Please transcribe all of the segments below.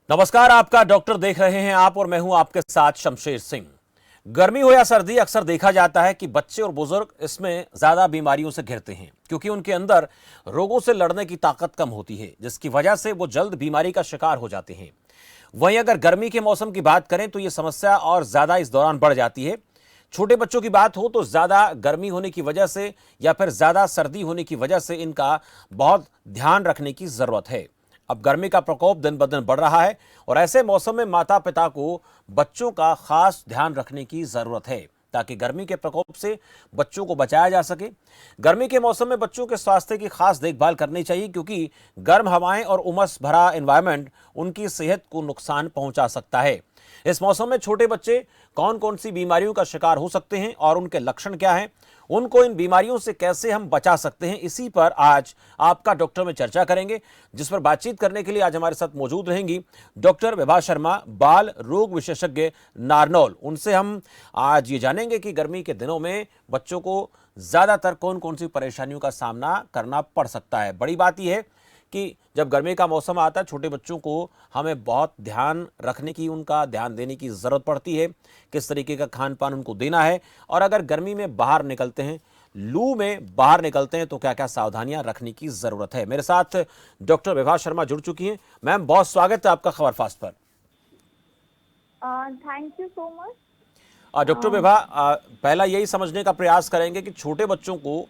नमस्कार, आपका डॉक्टर देख रहे हैं आप और मैं हूं आपके साथ शमशेर सिंह। गर्मी हो या सर्दी, अक्सर देखा जाता है कि बच्चे और बुजुर्ग इसमें ज्यादा बीमारियों से घिरते हैं क्योंकि उनके अंदर रोगों से लड़ने की ताकत कम होती है, जिसकी वजह से वो जल्द बीमारी का शिकार हो जाते हैं। वहीं अगर गर्मी के मौसम की बात करें तो ये समस्या और ज्यादा इस दौरान बढ़ जाती है। छोटे बच्चों की बात हो तो ज्यादा गर्मी होने की वजह से या फिर ज्यादा सर्दी होने की वजह से इनका बहुत ध्यान रखने की जरूरत है। अब गर्मी का प्रकोप दिन ब दिन बढ़ रहा है और ऐसे मौसम में माता पिता को बच्चों का खास ध्यान रखने की जरूरत है ताकि गर्मी के प्रकोप से बच्चों को बचाया जा सके। गर्मी के मौसम में बच्चों के स्वास्थ्य की खास देखभाल करनी चाहिए क्योंकि गर्म हवाएं और उमस भरा एनवायरनमेंट उनकी सेहत को नुकसान पहुंचा सकता है। इस मौसम में छोटे बच्चे कौन कौन सी बीमारियों का शिकार हो सकते हैं और उनके लक्षण क्या हैं, उनको इन बीमारियों से कैसे हम बचा सकते हैं, इसी पर आज आपका डॉक्टर में चर्चा करेंगे। जिस पर बातचीत करने के लिए आज हमारे साथ मौजूद रहेंगी डॉक्टर विभा शर्मा, बाल रोग विशेषज्ञ, नारनौल। उनसे हम आज ये जानेंगे कि गर्मी के दिनों में बच्चों को ज्यादातर कौन कौन सी परेशानियों का सामना करना पड़ सकता है। बड़ी बात यह है कि जब गर्मी का मौसम आता है, छोटे बच्चों को हमें बहुत ध्यान रखने की, उनका ध्यान देने की ज़रूरत पड़ती है, किस तरीके का खान पान उनको देना है, और अगर गर्मी में बाहर निकलते हैं, लू में बाहर निकलते हैं तो क्या क्या सावधानियां रखने की ज़रूरत है। मेरे साथ डॉक्टर विभा शर्मा जुड़ चुकी हैं। मैम, बहुत स्वागत है आपका खबरफास्ट पर। Thank you so much. Doctor Vibha, पहला यही समझने का प्रयास करेंगे कि छोटे बच्चों को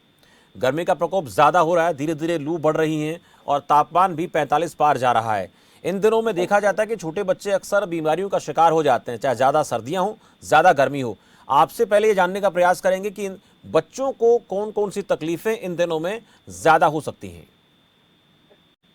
गर्मी का प्रकोप ज़्यादा हो रहा है, धीरे धीरे लू बढ़ रही हैं और तापमान भी 45 पार जा रहा है। इन दिनों में देखा जाता है कि छोटे बच्चे अक्सर बीमारियों का शिकार हो जाते हैं, चाहे ज़्यादा सर्दियां हो, ज़्यादा गर्मी हो। आपसे पहले ये जानने का प्रयास करेंगे कि इन बच्चों को कौन कौन सी तकलीफें इन दिनों में ज़्यादा हो सकती हैं।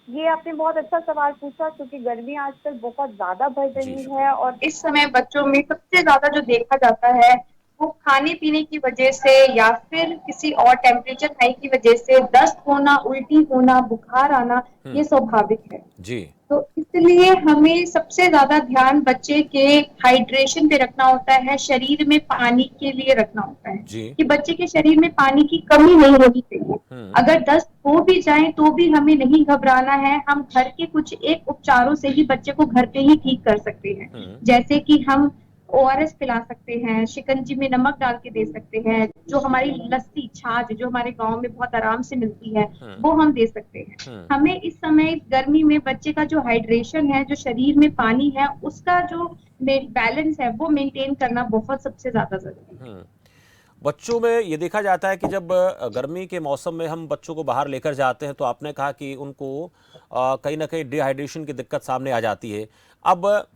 ये आपने बहुत अच्छा सवाल पूछा क्योंकि गर्मी आजकल बहुत ज्यादा बढ़ जी, रही है शुक्रिया। और इस समय बच्चों में सबसे ज्यादा जो देखा जाता है वो खाने पीने की वजह से या फिर किसी और टेम्परेचर हाई की वजह से दस्त होना, उल्टी होना, बुखार आना, ये स्वाभाविक है। जी। तो इसलिए हमें सबसे ज्यादा ध्यान बच्चे के हाइड्रेशन पे रखना होता है, शरीर में पानी के लिए रखना होता है जी। कि बच्चे के शरीर में पानी की कमी नहीं होनी चाहिए। अगर दस्त हो भी जाए तो भी हमें नहीं घबराना है। हम घर के कुछ एक उपचारों से ही बच्चे को घर पे ही ठीक कर सकते हैं, जैसे कि हम ओआरएस पिला सकते हैं, शिकंजी में नमक डाल के दे सकते हैं, जो हमारी लस्सी छाछ जो हमारे गांव में बहुत आराम से मिलती है वो हम दे सकते हैं। हमें इस समय गर्मी में बच्चे का जो हाइड्रेशन है, जो शरीर में पानी है, उसका जो बैलेंस है वो मेंटेन करना बहुत सबसे ज्यादा जरूरी है। बच्चों में ये देखा जाता है कि जब गर्मी के मौसम में हम बच्चों को बाहर लेकर जाते हैं तो आपने कहा कि उनको कहीं ना कहीं डिहाइड्रेशन की दिक्कत सामने आ जाती है। अब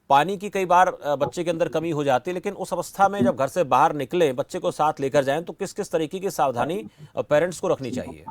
पानी की कई बार बच्चे के अंदर कमी हो जाती है, लेकिन उस अवस्था में जब घर से बाहर निकले, बच्चे को साथ लेकर जाएं तो किस किस तरीके की सावधानी पेरेंट्स को रखनी चाहिए।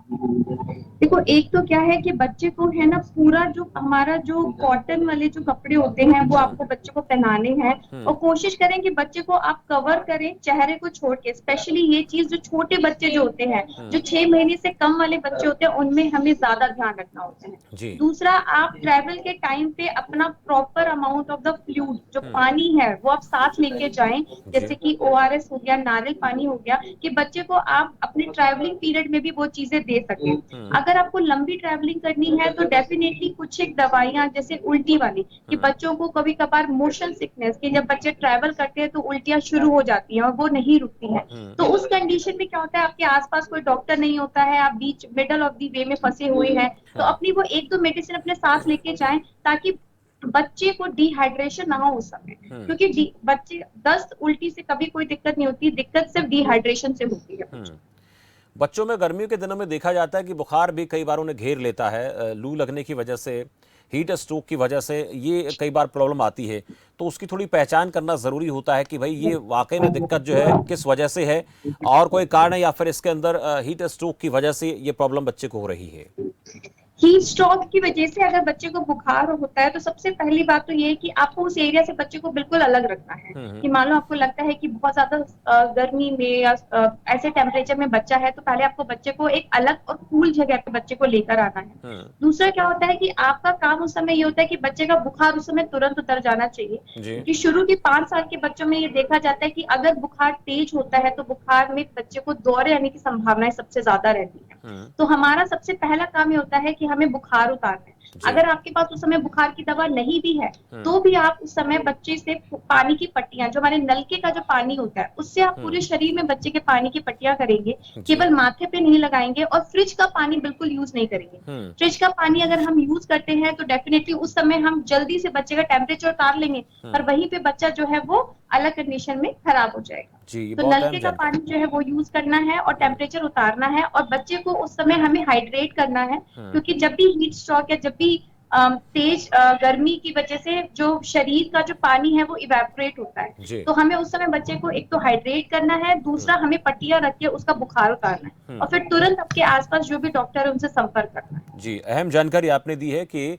देखो, एक तो क्या है कि बच्चे को है ना पूरा जो हमारा जो कॉटन वाले जो कपड़े होते हैं वो आपको बच्चे को पहनाने हैं और कोशिश करें कि बच्चे को आप कवर करें चेहरे को छोड़ के। स्पेशली ये चीज जो छोटे बच्चे जो होते हैं, जो 6 महीने से कम वाले बच्चे होते हैं, उनमें हमें ज्यादा ध्यान रखना होता है। दूसरा, आप ट्रेवल के टाइम पे अपना proper amount of the fluid जो पानी है वो आप साथ लेके जाएं, जैसे कि ओआरएस हो गया, नारियल पानी हो गया, कि बच्चे को आप अपने ट्रैवलिंग पीरियड में भी वो चीजें दे सकें। अगर आपको लंबी ट्रैवलिंग करनी है तो डेफिनेटली कुछ एक दवाइयां जैसे उल्टी वाली, कि बच्चों को कभी कभार मोशन सिकनेस की, जब बच्चे ट्रैवल करते हैं तो उल्टियां शुरू हो जाती हैं और वो नहीं रुकती हैं, तो उस कंडीशन में क्या होता है, आपके आसपास कोई डॉक्टर नहीं होता है, आप बीच मिडल ऑफ द वे में फंसे हुए हैं, तो अपनी वो एक दो मेडिसिन अपने साथ लेके जाएं ताकि बच्चे को डिहाइड्रेशन ना हो उस समय। क्योंकि बच्चे दस्त उल्टी से कभी कोई दिक्कत नहीं होती, दिक्कत सिर्फ डिहाइड्रेशन से होती है। बच्चों में गर्मियों के दिनों में देखा जाता है कि बुखार भी कई बार उन्हें घेर लेता है, लू लगने की वजह से, हीट स्ट्रोक की वजह से ये कई बार प्रॉब्लम आती है। तो उसकी थोड़ी पहचान करना ज़रूरी होता है कि भाई ये वाकई में दिक्कत जो है किस वजह से है और कोई कारण है या फिर इसके अंदर हीट स्ट्रोक की वजह से ये प्रॉब्लम बच्चे को हो रही है। हीट स्ट्रोक की वजह से अगर बच्चे को बुखार होता है तो सबसे पहली बात तो ये है कि आपको उस एरिया से बच्चे को बिल्कुल अलग रखना है। कि मान लो आपको लगता है कि बहुत ज्यादा गर्मी में या ऐसे टेम्परेचर में बच्चा है, तो पहले आपको बच्चे को एक अलग और कूल जगह पे बच्चे को लेकर आना है। दूसरा क्या होता है कि आपका काम उस समय ये होता है कि बच्चे का बुखार उस समय तुरंत उतर जाना चाहिए, क्योंकि शुरू के 5 साल के बच्चों में ये देखा जाता है कि अगर बुखार तेज होता है तो बुखार में बच्चे को दौरे आने की संभावनाएं सबसे ज्यादा रहती है। तो हमारा सबसे पहला काम ये होता है कि हमें बुखार उतारना है। अगर आपके पास उस समय बुखार की दवा नहीं भी है तो भी आप उस समय बच्चे से पानी की पट्टियां, जो हमारे नलके का जो पानी होता है उससे आप पूरे शरीर में बच्चे के पानी की पट्टियां करेंगे, जी। केवल माथे पे नहीं लगाएंगे। और फ्रिज का पानी बिल्कुल यूज नहीं करेंगे। फ्रिज का पानी अगर हम यूज करते हैं तो डेफिनेटली उस समय हम जल्दी से बच्चे का टेम्परेचर उतार लेंगे, पर वहीं पे बच्चा जो है वो अलग कंडीशन में खराब हो जाएगा। जी, ये तो बहुत अहम नलके का पानी जानकारी। जो है वो यूज करना है और टेम्परेचर उतारना है, और बच्चे को उस समय हमें हाइड्रेट करना है, क्योंकि जब भी हीट स्ट्रोक या जब भी तेज गर्मी की वजह से जो शरीर का जो पानी है वो इवेपोरेट होता है, जी। तो हमें उस समय बच्चे को एक तो हाइड्रेट करना है, दूसरा हमें पट्टियां रख के उसका बुखार उतारना है, और फिर तुरंत आपके आसपास जो भी डॉक्टर है उनसे संपर्क करना है। जी, अहम जानकारी आपने दी है कि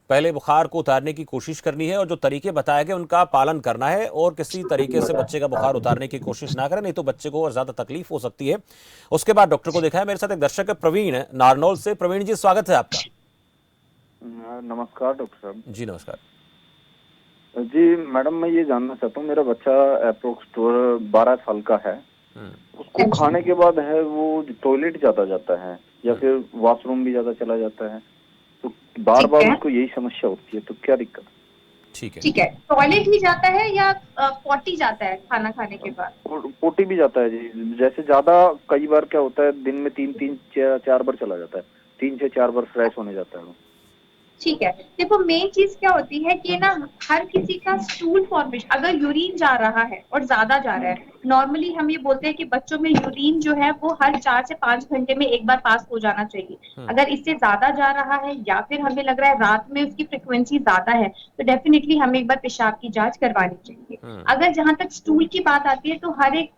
पहले बुखार को उतारने की कोशिश करनी है और जो तरीके बताए गए उनका पालन करना है और किसी तरीके से बच्चे का बुखार उतारने की कोशिश ना करें, नहीं तो बच्चे को और ज्यादा तकलीफ हो सकती है। उसके बाद डॉक्टर को देखा है। मेरे साथ एक दर्शक है प्रवीण नारनौल से। प्रवीण जी, स्वागत है आपका। नमस्कार डॉक्टर साहब। जी नमस्कार। जी मैडम, मैं ये जानना चाहता हूँ, मेरा बच्चा अप्रोक्स 12 साल का है। उसको खाने के बाद है वो टॉयलेट ज्यादा जाता है या फिर वॉशरूम भी ज्यादा चला जाता है, तो बार बार उसको यही समस्या होती है, तो क्या दिक्कत? ठीक है। ठीक है, टॉयलेट ही जाता है या पॉटी जाता है खाना खाने के बाद? पोटी भी जाता है जी। जैसे ज्यादा कई बार क्या होता है, दिन में 3-4 बार चला जाता है, 3 से 4 बार फ्रेश होने जाता है वो। ठीक है, देखो मेन चीज क्या होती है कि ना हर किसी का स्टूल फॉर्मेशन, अगर यूरिन जा रहा है और ज्यादा जा रहा है, नॉर्मली हम ये बोलते हैं कि बच्चों में यूरिन जो है वो हर 4 से 5 घंटे में एक बार पास हो जाना चाहिए। अगर इससे ज्यादा जा रहा है या फिर हमें लग रहा है रात में उसकी फ्रिक्वेंसी ज्यादा है, तो डेफिनेटली हमें एक बार पेशाब की जांच करवानी चाहिए। अगर जहां तक स्टूल की बात आती है तो हर एक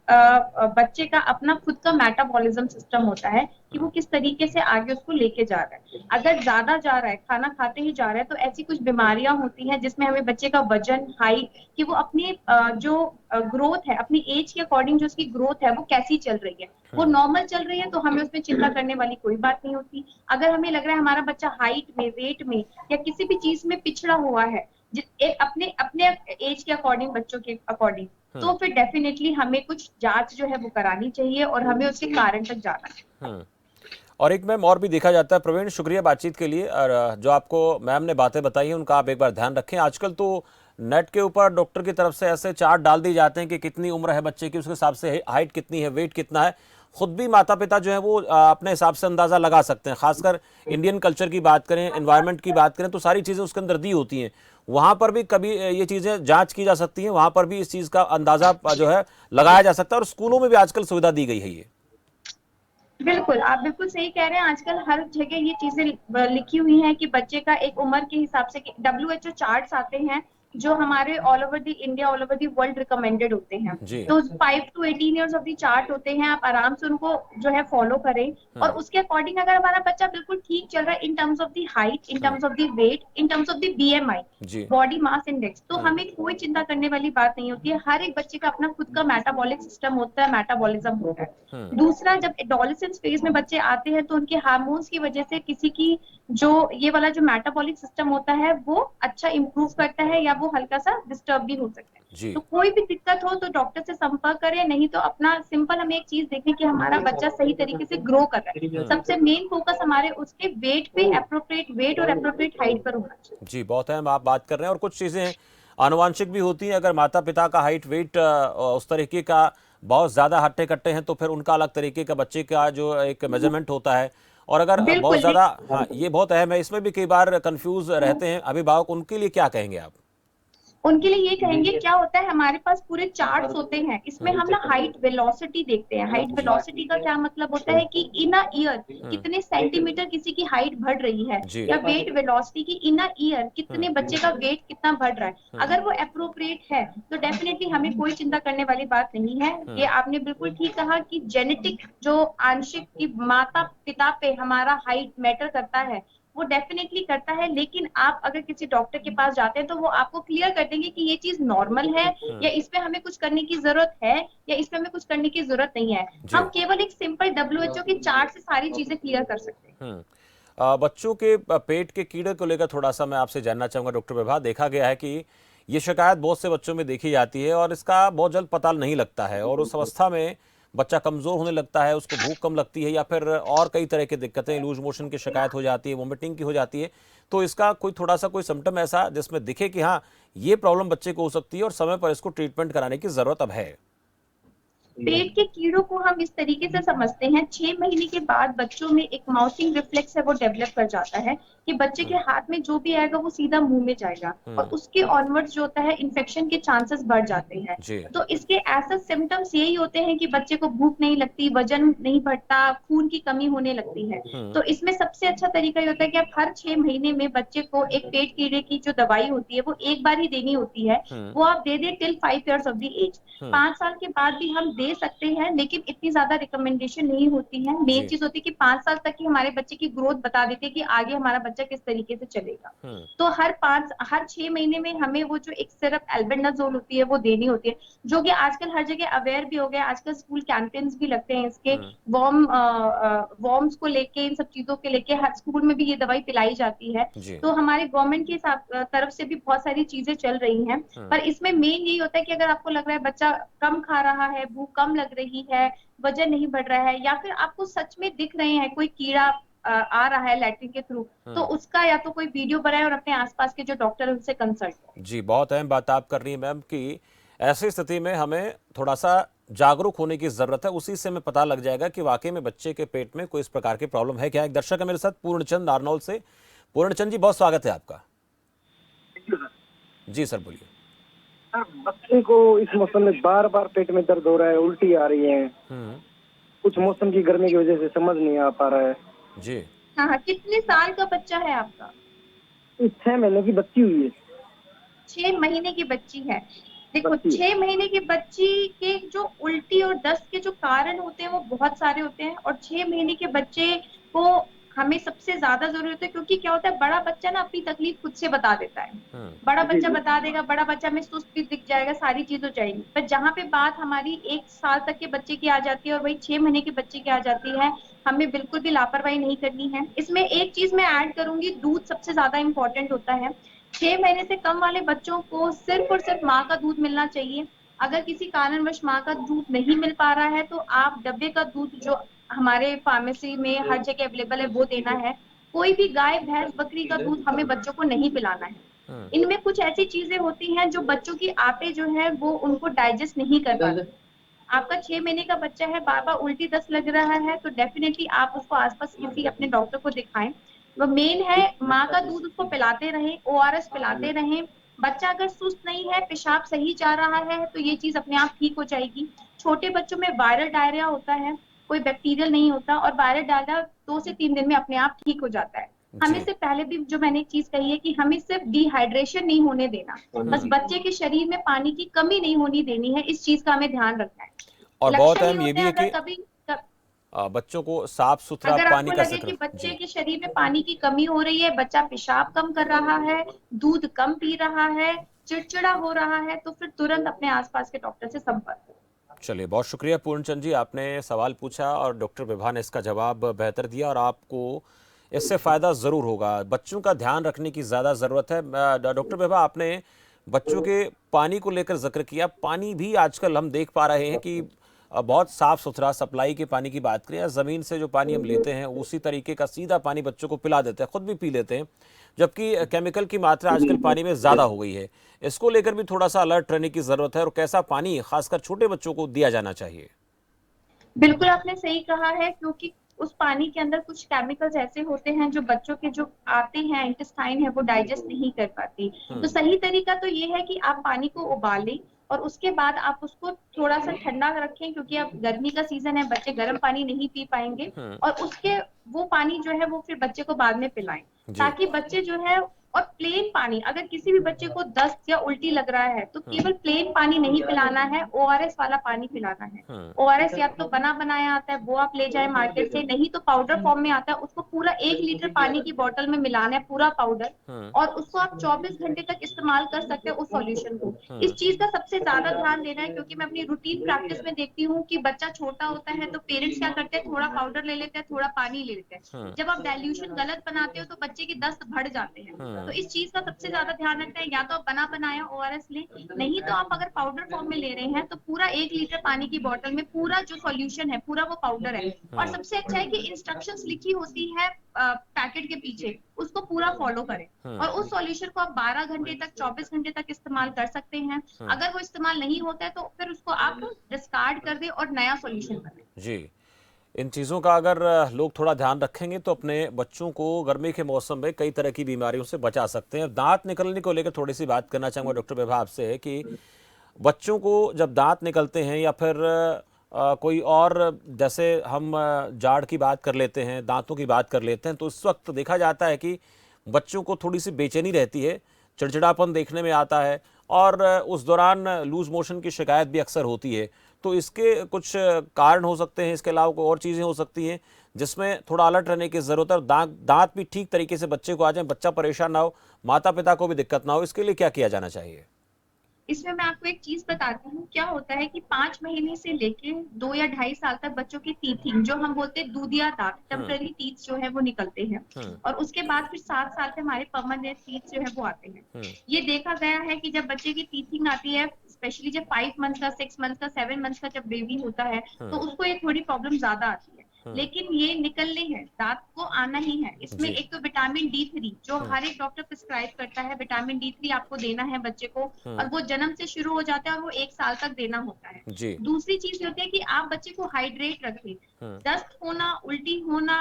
बच्चे का अपना खुद का मेटाबॉलिज्म सिस्टम होता है कि वो किस तरीके से आगे उसको लेके जा रहा है। अगर ज्यादा जा रहा है, खाना खाते ही जा रहा है, तो ऐसी कुछ बीमारियां होती हैं जिसमें हमें बच्चे का वजन, हाइट, कि वो अपनी जो ग्रोथ है, अपनी एज के अकॉर्डिंग जो उसकी ग्रोथ है वो कैसी चल रही है, वो नॉर्मल चल रही है तो हमें उसमें चिंता करने वाली कोई बात नहीं होती। अगर हमें लग रहा है हमारा बच्चा हाइट में, वेट में या किसी भी चीज में पिछड़ा हुआ है, एक अपने अपने एज के अकॉर्डिंग, बच्चों के अकॉर्डिंग, तो फिर डेफिनेटली हमें कुछ जांच जो है वो करानी चाहिए और हमें उसके कारण तक जाना है। और एक मैम और भी देखा जाता है। प्रवीण, शुक्रिया बातचीत के लिए। और जो आपको मैम ने बातें बताई हैं उनका आप एक बार ध्यान रखें। आजकल तो नेट के ऊपर डॉक्टर की तरफ से ऐसे चार्ट डाल दिए जाते हैं कि कितनी उम्र है बच्चे की, उसके हिसाब से हाइट कितनी है, वेट कितना है। खुद भी माता पिता जो है वो अपने हिसाब से अंदाजा लगा सकते हैं। खासकर इंडियन कल्चर की बात करें, एनवायरनमेंट की बात करें, तो सारी चीजें उसके अंदर दी होती हैं। वहां पर भी कभी ये चीजें जांच की जा सकती हैं, वहां पर भी इस चीज का अंदाजा जो है लगाया जा सकता है। और स्कूलों में भी आजकल सुविधा दी गई है ये। बिल्कुल, आप बिल्कुल सही कह रहे हैं। आजकल हर जगह ये चीजें लिखी हुई हैं कि बच्चे का एक उम्र के हिसाब से, WHO चार्ट्स आते हैं जो हमारे all over the India, all over the world recommended होते हैं। जी। तो 5 to 18 years of the chart होते हैं, आप आराम से उनको जो है फॉलो करें, और उसके अकॉर्डिंग अगर हमारा बच्चा बिल्कुल ठीक चल रहा है in terms of the height, in terms of the weight, in terms of the BMI, जी। बॉडी मास इंडेक्स, तो हमें कोई चिंता करने वाली बात नहीं होती है। हर एक बच्चे का अपना खुद का मेटाबॉलिक सिस्टम होता है, मेटाबॉलिज्म होता है। दूसरा, जब एडोलेसेंस फेज में बच्चे आते हैं तो उनके हार्मोन्स की वजह से किसी की जो ये वाला जो मेटाबॉलिक सिस्टम होता है वो अच्छा इंप्रूव करता है या वो हल्का सा डिस्टर्ब भी हो सकता है। जी। तो कोई भी दिक्कत हो तो डॉक्टर से संपर्क करें, नहीं तो अपना सिंपल हम एक चीज देखें कि हमारा बच्चा सही तरीके से ग्रो कर रहा है। सबसे मेन फोकस हमारे उसके वेट पे, अप्रोप्रिएट वेट और अप्रोप्रिएट हाइट पर होना चाहिए। जी, बहुत अहम आप बात कर रहे हैं। और कुछ चीज़ें आनुवांशिक भी होती हैं। अगर माता पिता का हाइट वेट उस तरीके का बहुत ज़्यादा हट्टे कट्टे हैं तो फिर उनका अलग तरीके का बच्चे का जो एक मेजरमेंट होता है। और अगर बहुत ज़्यादा, हाँ ये बहुत अहम है, इसमें भी कई बार कंफ्यूज रहते हैं अभिभावक, उनके लिए क्या कहेंगे आप? उनके लिए ये कहेंगे, क्या होता है हमारे पास पूरे चार्ट्स होते हैं, इसमें हम ना हाइट वेलोसिटी देखते हैं। हाइट वेलोसिटी का क्या मतलब होता है कि इन अ ईयर कितने सेंटीमीटर किसी की हाइट बढ़ रही है, या वेट वेलोसिटी की इन अ ईयर कितने बच्चे का वेट कितना बढ़ रहा है। अगर वो अप्रोप्रिएट है तो डेफिनेटली हमें कोई चिंता करने वाली बात नहीं है। ये आपने बिल्कुल ठीक कहा कि जेनेटिक जो आंशिक की माता पिता पे हमारा हाइट मैटर करता है, वो डेफिनेटली करता है। लेकिन आप अगर किसी डॉक्टर के पास जाते हैं तो वो आपको क्लियर कर देंगे कि ये चीज नॉर्मल है, या इस पे हमें कुछ करने की जरूरत है, या इस पे हमें कुछ करने की जरूरत नहीं है। हम केवल एक सिंपल WHO के चार्ट से सारी चीजें क्लियर कर सकते हैं। बच्चों के पेट के कीड़े को लेकर थोड़ा सा मैं आपसे जानना चाहूंगा डॉक्टर विभा। देखा गया है कि ये शिकायत बहुत से बच्चों में देखी जाती है और इसका बहुत जल्द पता नहीं लगता है, और उस अवस्था में बच्चा कमजोर होने लगता है, उसको भूख कम लगती है, या फिर और कई तरह की दिक्कतें, लूज मोशन की शिकायत हो जाती है, वोमिटिंग की हो जाती है, तो इसका कोई थोड़ा सा कोई सिम्टम ऐसा जिसमें दिखे कि हाँ ये प्रॉब्लम बच्चे को हो सकती है और समय पर इसको ट्रीटमेंट कराने की जरूरत अब है? पेट के कीड़ों को हम इस तरीके से समझते हैं, 6 महीने के बाद बच्चों में एक माउथिंग रिफ्लेक्स है वो डेवलप कर जाता है कि बच्चे के हाथ में जो भी आएगा वो सीधा मुंह में जाएगा और उसके ऑनवर्ड्स जो होता है इन्फेक्शन के चांसेस बढ़ जाते हैं। जी। तो इसके ऐसे सिम्टम्स यही होते हैं कि बच्चे को भूख नहीं लगती, वजन नहीं बढ़ता, खून की कमी होने लगती है। तो इसमें सबसे अच्छा तरीका ये होता है कि आप हर 6 महीने में बच्चे को एक पेट कीड़े की जो दवाई होती है वो एक बार ही देनी होती है, वो आप दे दें till 5 years of the age. 5 साल के बाद भी हम दे सकते हैं, लेकिन इतनी ज्यादा रिकमेंडेशन नहीं होती है। मेन जी। चीज होती है कि 5 साल तक की हमारे बच्चे की ग्रोथ बता देते हैं कि आगे हमारा बच्चा किस तरीके से चलेगा। तो हर 6 महीने में हमें वो जो एक सिरप एल्बेंडाजोल होती है वो देनी होती है, जो कि आजकल हर जगह अवेयर भी हो गया। आजकल स्कूल कैंपेन्स भी लगते हैं इसके, वॉर्म्स को लेके, इन सब चीजों के लेके हर स्कूल में भी ये दवाई पिलाई जाती है। जी। तो हमारे गवर्नमेंट की तरफ से भी बहुत सारी चीजें चल रही हैं, पर इसमें मेन यही होता है कि अगर आपको लग रहा है बच्चा कम खा रहा है, भूख कम लग रही है, वजन नहीं बढ़ रहा है, या फिर आपको सच में दिख रहे हैं कोई कीड़ा आ रहा है लैट्रिन के थ्रू, तो उसका या तो कोई वीडियो बनाए और अपने आसपास के जो डॉक्टर है उनसे कंसल्ट करें। जी, बहुत अहम बात आप कर रही हैं मैम कि ऐसी स्थिति में हमें थोड़ा सा जागरूक होने की जरूरत है, उसी से हमें पता लग जाएगा कि वाकई में बच्चे के पेट में कोई इस प्रकार की प्रॉब्लम है क्या। एक दर्शक है मेरे साथ, पूर्णचंद नारनौल से। पूर्णचंद जी, बहुत स्वागत है आपका। जी सर, बोलिए। सर, बच्चे को इस मौसम में बार बार पेट में दर्द हो रहा है, उल्टी आ रही है, कुछ मौसम की गर्मी की वजह से समझ नहीं आ पा रहा है। जी। हाँ हाँ, कितने साल का बच्चा है आपका? 6 महीने की बच्ची हुई है। 6 महीने की बच्ची है। देखो, 6 महीने की बच्ची के जो उल्टी और दस्त के जो कारण होते हैं वो बहुत सारे होते हैं, और 6 महीने के बच्चे को हमें सबसे ज्यादा जरूरत होती है, क्योंकि क्या होता है बड़ा बच्चा ना अपनी तकलीफ खुद से बता देता है। बड़ा बच्चा बता देगा, बड़ा बच्चा में सुस्त भी दिख जाएगा, सारी चीज हो जाएगी। पर जहाँ पे बात हमारी 1 साल तक के बच्चे की आ जाती है और वही 6 महीने के बच्चे की आ जाती है, हमें बिल्कुल भी लापरवाही नहीं करनी है। इसमें एक चीज मैं ऐड करूंगी, दूध सबसे ज्यादा इंपॉर्टेंट होता है। 6 महीने से कम वाले बच्चों को सिर्फ और सिर्फ माँ का दूध मिलना चाहिए। अगर किसी कारणवश माँ का दूध नहीं मिल पा रहा है तो आप डब्बे का दूध जो हमारे फार्मेसी में हर जगह अवेलेबल है वो देना है। कोई भी गाय, भैंस, बकरी का दूध हमें बच्चों को नहीं पिलाना है। इनमें कुछ ऐसी चीजें होती हैं जो बच्चों की आते जो है वो उनको डाइजेस्ट नहीं कर पाते। आपका 6 महीने का बच्चा है, बार बार उल्टी दस्त लग रहा है, तो डेफिनेटली आप उसको आसपास किसी अपने डॉक्टर को दिखाएं। वो मेन है, माँ का दूध उसको पिलाते रहें, ORS पिलाते रहें। बच्चा अगर सुस्त नहीं है, पेशाब सही जा रहा है, तो ये चीज अपने आप ठीक हो जाएगी। छोटे बच्चों में वायरल डायरिया होता है, कोई बैक्टीरियल नहीं होता, और वायरल डायरिया 2 से 3 दिन में अपने आप ठीक हो जाता है। हमें से पहले भी जो मैंने एक चीज कही है कि हमें सिर्फ डिहाइड्रेशन नहीं होने देना, बस बच्चे के शरीर में पानी की कमी नहीं होनी देनी है, इस चीज का हमें ध्यान रखना है। और बहुत लक्षण अहम ये होते भी हैं है कि अगर कभी बच्चों को साफ सुथरा अगर पानी आपको का लगे जिक्र। कि बच्चे जी। के शरीर में पानी की कमी हो रही है, बच्चा पेशाब कम कर रहा है, दूध कम पी रहा है, चिड़चिड़ा हो रहा है, तो फिर तुरंत अपने आसपास के डॉक्टर से संपर्क करें। चलिए, बहुत शुक्रिया पूर्णचंद जी, आपने सवाल पूछा और डॉक्टर विभा ने इसका जवाब बेहतर दिया, और आपको इससे फायदा जरूर होगा। बच्चों का ध्यान रखने की ज्यादा जरूरत है। डॉक्टर विभा, आपने बच्चों के पानी को लेकर जिक्र किया। पानी भी आजकल हम देख पा रहे हैं कि बहुत साफ सुथरा, सप्लाई के पानी की बात करें, जमीन से जो पानी हम लेते हैं उसी तरीके का सीधा पानी बच्चों को पिला देते हैं, खुद भी पी लेते हैं, जबकि केमिकल की मात्रा आजकल पानी में ज्यादा हो गई है। इसको लेकर भी थोड़ा सा अलर्ट रहने की जरूरत है, और कैसा पानी खासकर छोटे बच्चों को दिया जाना चाहिए। बिल्कुल आपने सही कहा है, क्योंकि उस पानी के अंदर कुछ केमिकल्स ऐसे होते हैं जो बच्चों के जो आते हैं इंटेस्टाइन है वो डाइजेस्ट नहीं कर पाती। तो सही तरीका तो ये है कि आप पानी को उबालें और उसके बाद आप उसको थोड़ा सा ठंडा रखें, क्योंकि अब गर्मी का सीजन है, बच्चे गर्म पानी नहीं पी पाएंगे, और उसके वो पानी जो है वो फिर बच्चे को बाद में पिलाएं, ताकि बच्चे जो है। और प्लेन पानी, अगर किसी भी बच्चे को दस्त या उल्टी लग रहा है तो केवल प्लेन पानी नहीं पिलाना है, ORS वाला पानी पिलाना है। ORS या तो बना बनाया आता है, वो आप ले जाए मार्केट से, नहीं तो पाउडर फॉर्म में आता है, उसको पूरा 1 लीटर पानी की बोतल में मिलाना है, पूरा पाउडर, और उसको आप 24 घंटे तक इस्तेमाल कर सकते हैं उस सॉल्यूशन को। इस चीज का सबसे ज्यादा ध्यान देना है, क्योंकि मैं अपनी रूटीन प्रैक्टिस में देखती हूँ कि बच्चा छोटा होता है तो पेरेंट्स क्या करते हैं, थोड़ा पाउडर ले लेते हैं, थोड़ा पानी ले लेते हैं। जब आप डाइल्यूशन गलत बनाते हो तो बच्चे के दस्त बढ़ जाते हैं, तो इस चीज का सबसे ज्यादा ध्यान रखना है। या तो आप बना बनाया ORS लें, नहीं तो आप अगर पाउडर फॉर्म में ले रहे हैं तो पूरा 1 लीटर पानी की बोतल में पूरा जो सॉल्यूशन है पूरा वो पाउडर है। और सबसे अच्छा है कि इंस्ट्रक्शंस लिखी होती है पैकेट के पीछे, उसको पूरा फॉलो करें। और उस सॉल्यूशन को आप 12 घंटे तक 24 घंटे तक इस्तेमाल कर सकते हैं। अगर वो इस्तेमाल नहीं होता है तो फिर उसको आप डिस्कार्ड कर दें और नया सॉल्यूशन करें। जी, इन चीज़ों का अगर लोग थोड़ा ध्यान रखेंगे तो अपने बच्चों को गर्मी के मौसम में कई तरह की बीमारियों से बचा सकते हैं। दांत निकलने को लेकर थोड़ी सी बात करना चाहूँगा डॉक्टर विभा आपसे कि बच्चों को जब दांत निकलते हैं या फिर कोई और, जैसे हम जाड़ की बात कर लेते हैं, दांतों की बात कर लेते हैं, तो इस वक्त देखा जाता है कि बच्चों को थोड़ी सी बेचैनी रहती है, चिड़चिड़ापन देखने में आता है और उस दौरान लूज मोशन की शिकायत भी अक्सर होती है। तो इसके कुछ कारण हो सकते हैं, इसके अलावा कोई और चीज़ें हो सकती हैं जिसमें थोड़ा अलर्ट रहने की ज़रूरत है और दांत भी ठीक तरीके से बच्चे को आ जाए, बच्चा परेशान ना हो, माता पिता को भी दिक्कत ना हो, इसके लिए क्या किया जाना चाहिए? इसमें मैं आपको एक चीज बताती हूँ। क्या होता है कि 5 महीने से लेके 2 या 2.5 साल तक बच्चों की टीथिंग, जो हम बोलते हैं दूधिया दांत, टेम्पररी टीथ जो है वो निकलते हैं। और उसके बाद फिर 7 साल से हमारे परमानेंट टीथ जो है वो आते हैं। ये देखा गया है कि जब बच्चे की टीथिंग आती है, स्पेशली जब 5 मंथ का, 6 मंथ का, 7 मंथ का जब बेबी होता है, तो उसको ये थोड़ी प्रॉब्लम ज्यादा आती है। लेकिन ये निकलने हैं, दांत को आना ही है। इसमें एक तो विटामिन D3 जो हर एक डॉक्टर प्रिस्क्राइब करता है, विटामिन D3 आपको देना है बच्चे को, और वो जन्म से शुरू हो जाता है और वो 1 साल तक देना होता है। दूसरी चीज होती है कि आप बच्चे को हाइड्रेट रखें। दस्त होना, उल्टी होना,